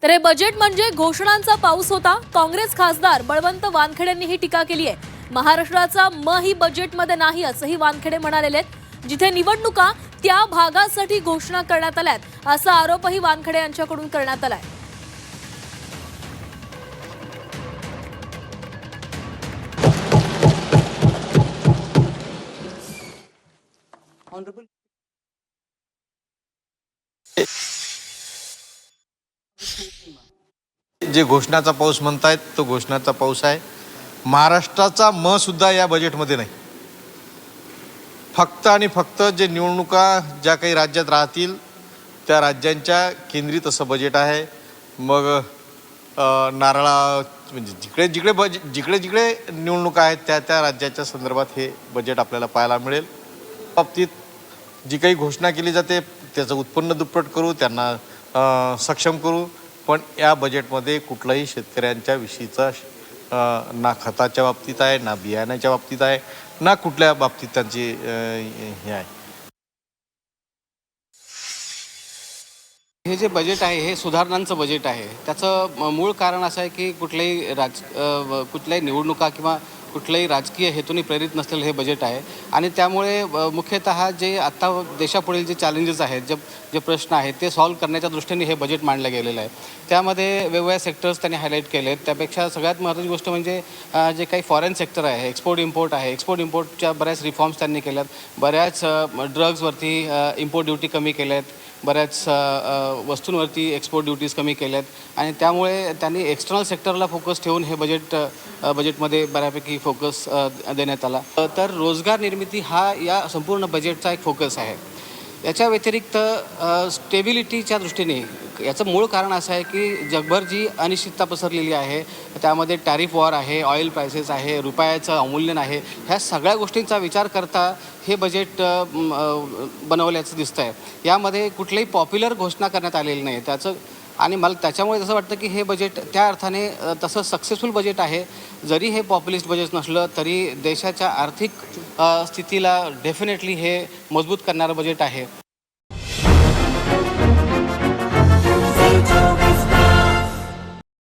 तर हे बजेट म्हणजे घोषणांचा पाऊस होता। काँग्रेस खासदार बळवंत वानखेडे यांनी ही टीका केली आहे। महाराष्ट्राचा म ही बजेटमध्ये नाही असंही वानखेडे म्हणालेले आहेत। जिथे निवडणुका त्या भागासाठी घोषणा करण्यात आल्यात असा आरोपही वानखेडे यांच्याकडून करण्यात आलाय। जे घोषणाचा पाऊस म्हणतायत तो घोषणाचा पाऊस आहे। महाराष्ट्राचा म सुद्धा या बजेटमध्ये नाही। फक्त आणि फक्त जे निवडणुका ज्या काही राज्यात राहतील त्या राज्यांच्या केंद्रित असं बजेट आहे। मग नारळा म्हणजे जिकडे जिकडे निवडणुका आहेत त्या त्या राज्याच्या संदर्भात हे बजेट आपल्याला पाहायला मिळेल। बाबतीत जी काही घोषणा केली जाते त्याचं उत्पन्न दुप्पट करू, त्यांना सक्षम करू, पण या बजेटमध्ये कुठलाही शेतकऱ्यांच्या विषयीचा ना खताच्या बाबतीत आहे, ना बियाण्याच्या बाबतीत आहे, ना कुठल्या बाबतीत त्यांची हे आहे। हे जे बजेट आहे हे सुधारणांचं बजेट आहे। त्याचं मूळ कारण असं आहे की कुठल्याही निवडणुका किंवा कुठल्याही राजकीय हेतूने प्रेरित नसलेलं हे बजेट आहे। आणि त्यामुळे मुख्यतः जे आत्ता देशापुढील जे चॅलेंजेस आहेत, जे प्रश्न आहेत ते सॉल्व्ह करण्याच्या दृष्टीने हे बजेट मांडलं गेलेलं आहे। त्यामध्ये वेगवेगळ्या सेक्टर्स त्यांनी हायलाईट केले आहेत। त्यापेक्षा सगळ्यात महत्त्वाची गोष्ट म्हणजे जे काही फॉरेन सेक्टर आहे, एक्सपोर्ट इम्पोर्ट आहे, एक्सपोर्ट इम्पोर्टच्या बऱ्याच रिफॉर्म्स त्यांनी केल्यात। बऱ्याच ड्रग्जवरती इम्पोर्ट ड्युटी कमी केल्या आहेत, बऱ्याच वस्तूंवरती एक्सपोर्ट ड्युटीज कमी केल्यात। आणि त्यामुळे त्यांनी एक्सटर्नल सेक्टरला फोकस ठेवून हे बजेटमध्ये बऱ्यापैकी फोकस देण्यात आला। तर रोजगार निर्मिती हा या संपूर्ण बजेटचा एक फोकस आहे। याच्या व्यतिरिक्त स्टेबिलिटीच्या दृष्टीने याचं मूळ कारण असं आहे की जगभर जी अनिश्चितता पसरलेली आहे, त्यामध्ये टॅरिफ वॉर आहे, ऑइल प्राइसेस आहे, रुपयाचं अवमूल्यन आहे, ह्या सगळ्या गोष्टींचा विचार करता हे बजेट बनवल्याचं दिसतं आहे। यामध्ये कुठल्याही पॉप्युलर घोषणा करण्यात आलेली नाही त्याचं। आणि मला त्याच्यामुळे असं वाटतं की हे बजेट त्या अर्थाने तसं सक्सेसफुल बजेट आहे। जरी हे पॉप्युलिस्ट बजेट नसलं तरी देशाच्या आर्थिक स्थितीला डेफिनेटली हे मजबूत करणारं बजेट आहे।